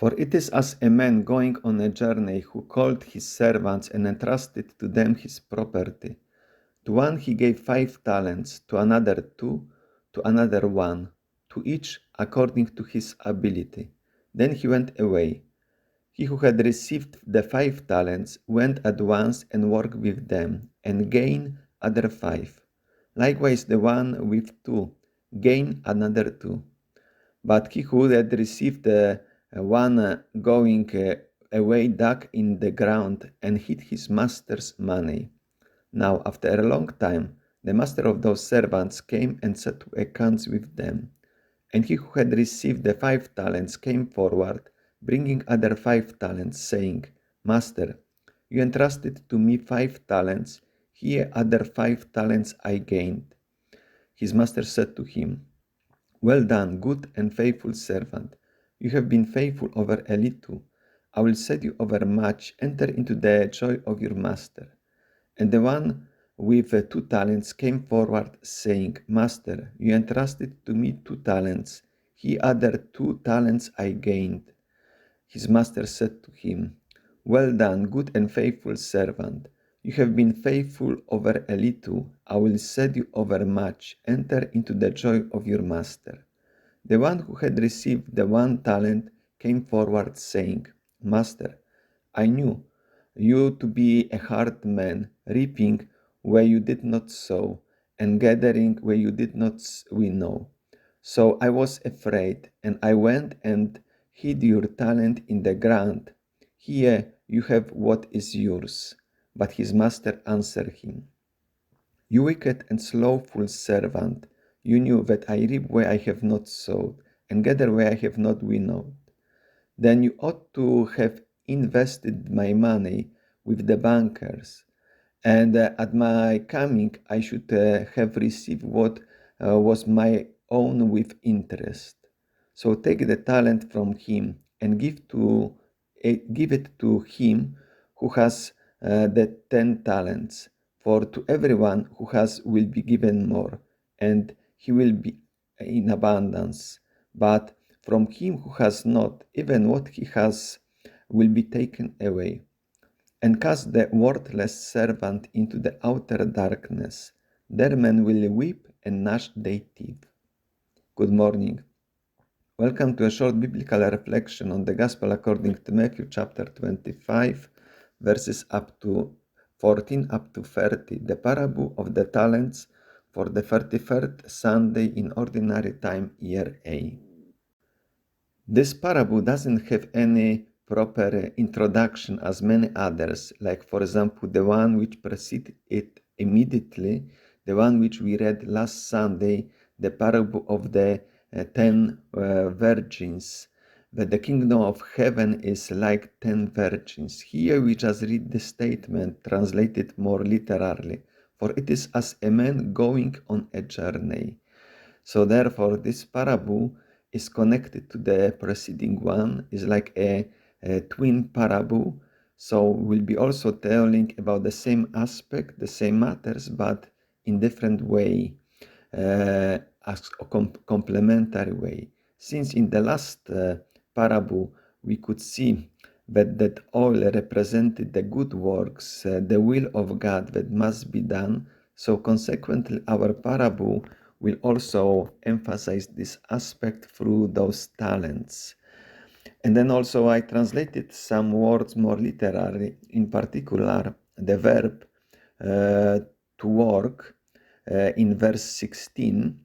For it is as a man going on a journey, who called his servants and entrusted to them his property. To one he gave 5 talents, to another 2, to another 1, to each according to his ability. Then he went away. He who had received the 5 talents went at once and worked with them, and gained other 5. Likewise the one with 2 gained another 2. But he who had received the one going away dug in the ground and hid his master's money. Now after a long time the master of those servants came and settled accounts with them. And he who had received the 5 talents came forward, bringing other 5 talents, saying, Master, you entrusted to me 5 talents, here other 5 talents I gained. His master said to him, Well done, good and faithful servant. You have been faithful over a little. I will set you over much. Enter into the joy of your master. And the one with 2 talents came forward, saying, Master, you entrusted to me 2 talents. Here other 2 talents I gained. His master said to him, Well done, good and faithful servant. You have been faithful over a little. I will set you over much. Enter into the joy of your master. The one who had received the 1 talent came forward, saying, Master, I knew you to be a hard man, reaping where you did not sow, and gathering where you did not winnow. So I was afraid, and I went and hid your talent in the ground. Here you have what is yours. But his master answered him, You wicked and slothful servant, you knew that I reap where I have not sowed, and gather where I have not winnowed. Then you ought to have invested my money with the bankers, and at my coming I should have received what was my own with interest. So take the talent from him and give it to him who has the 10 talents. For to everyone who has will be given more, and he will be in abundance. But from him who has not, even what he has will be taken away. And cast the worthless servant into the outer darkness. There men will weep and gnash their teeth. Good morning. Welcome to a short biblical reflection on the Gospel according to Matthew chapter 25, verses up to 14 up to 30, the parable of the talents for the 33rd Sunday in Ordinary Time, Year A. This parable doesn't have any proper introduction as many others, like for example the one which preceded it immediately, the one which we read last Sunday, the parable of the 10 virgins, that the kingdom of heaven is like 10 virgins. Here we just read the statement translated more literally, for it is as a man going on a journey. So therefore this parable is connected to the preceding one, is like a twin parable. So we'll be also telling about the same aspect, the same matters, but in different way, as a complementary way. Since in the last parable we could see that oil represented the good works, the will of God that must be done. So consequently our parable will also emphasize this aspect through those talents. And then also I translated some words more literally, in particular the verb to work in verse 16,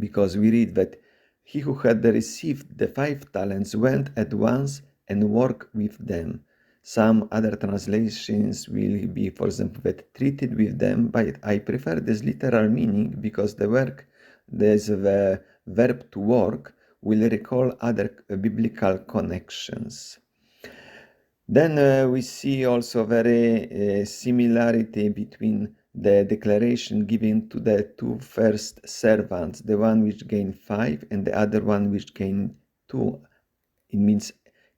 because we read that he who had received the 5 talents went at once and worked with them. Some other translations will be, for example, that treated with them, but I prefer this literal meaning because the verb to work will recall other biblical connections. Then we see also very similarity between the declaration given to the 2 first servants, the one which gained 5 and the other one which gained 2. It means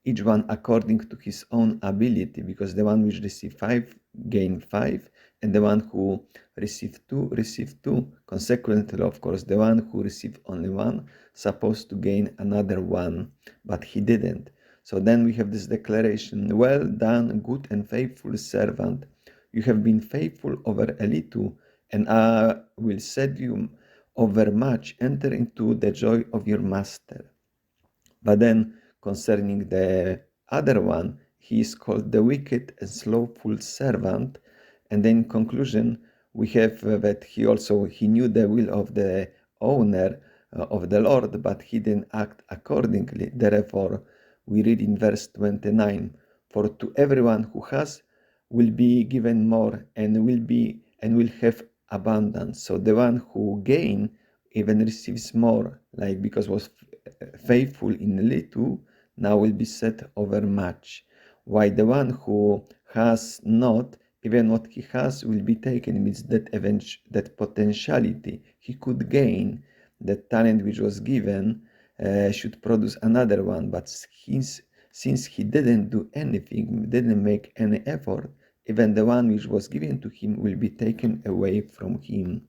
each one according to his own ability, because the one which received 5 gained 5, and the one who received 2 received 2. Consequently, of course, the one who received only 1 supposed to gain another 1, but he didn't. So then we have this declaration, well done, good and faithful servant. You have been faithful over a little, and I will set you over much. Enter into the joy of your master. But then concerning the other one, he is called the wicked and slothful servant. And then in conclusion, we have that he knew the will of the owner of the Lord, but he didn't act accordingly. Therefore, we read in verse 29, for to everyone who has will be given more and will have abundance. So the one who gain even receives more, like because was faithful in little, now will be set over much. While the one who has not, even what he has will be taken, means that potentiality he could gain, that talent which was given, should produce another one. But since he didn't do anything, didn't make any effort, even the one which was given to him will be taken away from him.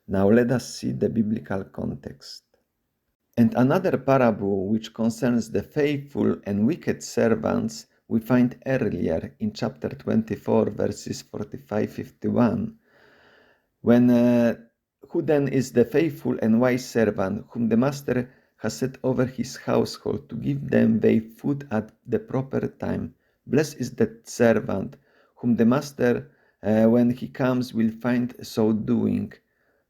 Now let us see the biblical context. And another parable which concerns the faithful and wicked servants we find earlier in chapter 24 verses 45-51. Who then is the faithful and wise servant whom the master has set over his household to give them their food at the proper time? Blessed is that servant whom the master when he comes will find so doing.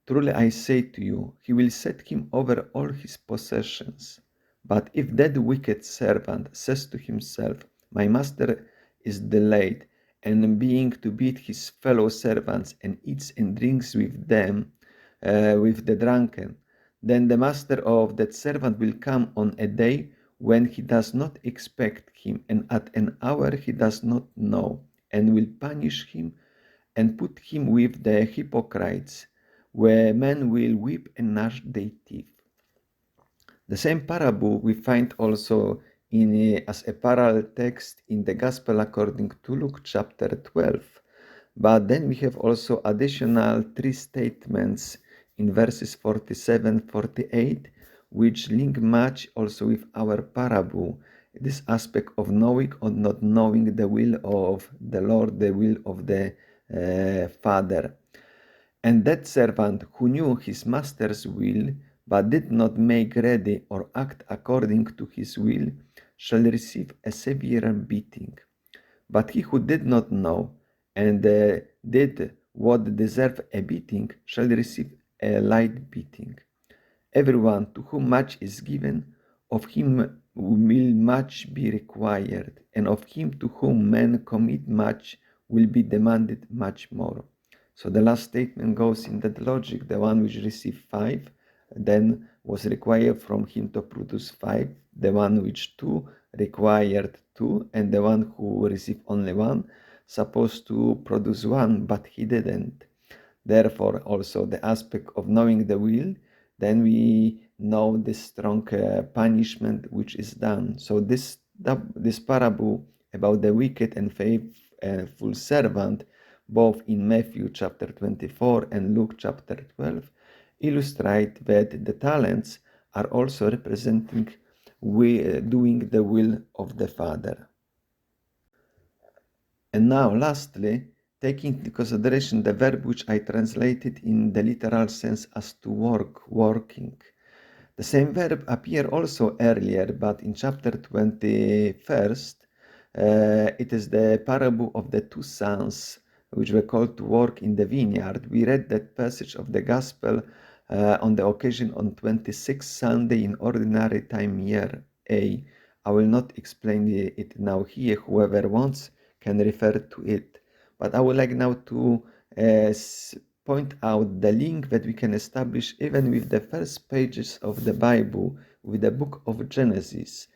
Truly I say to you, he will set him over all his possessions. But if that wicked servant says to himself, my master is delayed, and being to beat his fellow servants, and eats and drinks with them, with the drunken, then the master of that servant will come on a day when he does not expect him, and at an hour he does not know, and will punish him and put him with the hypocrites, where men will weep and gnash their teeth. The same parable we find also as a parallel text in the Gospel according to Luke chapter 12. But then we have also additional three statements in verses 47-48, which link much also with our parable, this aspect of knowing or not knowing the will of the Lord, the will of the Father. And that servant who knew his master's will, but did not make ready or act according to his will, shall receive a severe beating. But he who did not know and did what deserved a beating shall receive a light beating. Everyone to whom much is given, of him will much be required, and of him to whom men commit much will be demanded much more. So the last statement goes in that logic. The one which received 5 then was required from him to produce 5. The one which 2 required 2, and the one who received only 1 supposed to produce 1, but he didn't. Therefore, also the aspect of knowing the will, then we know the strong punishment which is done. So this parable about the wicked and faithful servant, both in Matthew chapter 24 and Luke chapter 12, illustrate that the talents are also representing doing the will of the Father. And now, lastly, taking into consideration the verb which I translated in the literal sense as to work, working. The same verb appeared also earlier, but in chapter 21st, it is the parable of the 2 sons which were called to work in the vineyard. We read that passage of the gospel on the occasion on 26th Sunday in ordinary time year A. I will not explain it now here. Whoever wants can refer to it. But I would like now to point out the link that we can establish even with the first pages of the Bible, with the book of Genesis,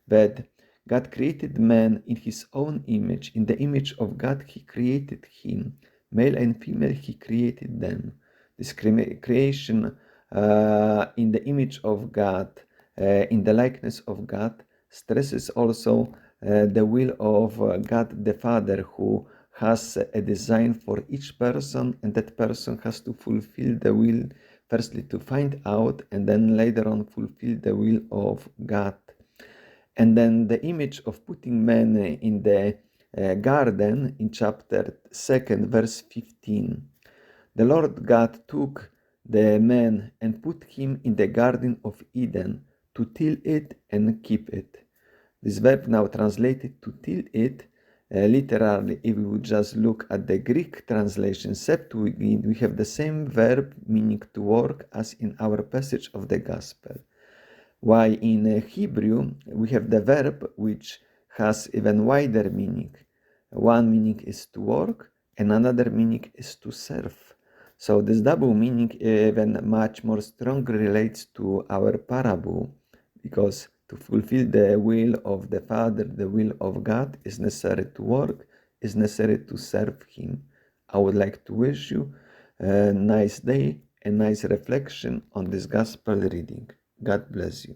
that God created man in his own image. In the image of God he created him. Male and female he created them. This creation in the image of God, in the likeness of God, stresses also the will of God the Father, who has a design for each person, and that person has to fulfill the will, firstly to find out, and then later on fulfill the will of God. And then the image of putting man in the garden in chapter 2, verse 15. The Lord God took the man and put him in the Garden of Eden to till it and keep it. This verb now translated to till it, literally, if we would just look at the Greek translation, Septuagint, we have the same verb meaning to work as in our passage of the Gospel. While in Hebrew, we have the verb which has even wider meaning. One meaning is to work, and another meaning is to serve. So this double meaning even much more strongly relates to our parable, because to fulfill the will of the Father, the will of God, is necessary to work, is necessary to serve Him. I would like to wish you a nice day, a nice reflection on this gospel reading. God bless you.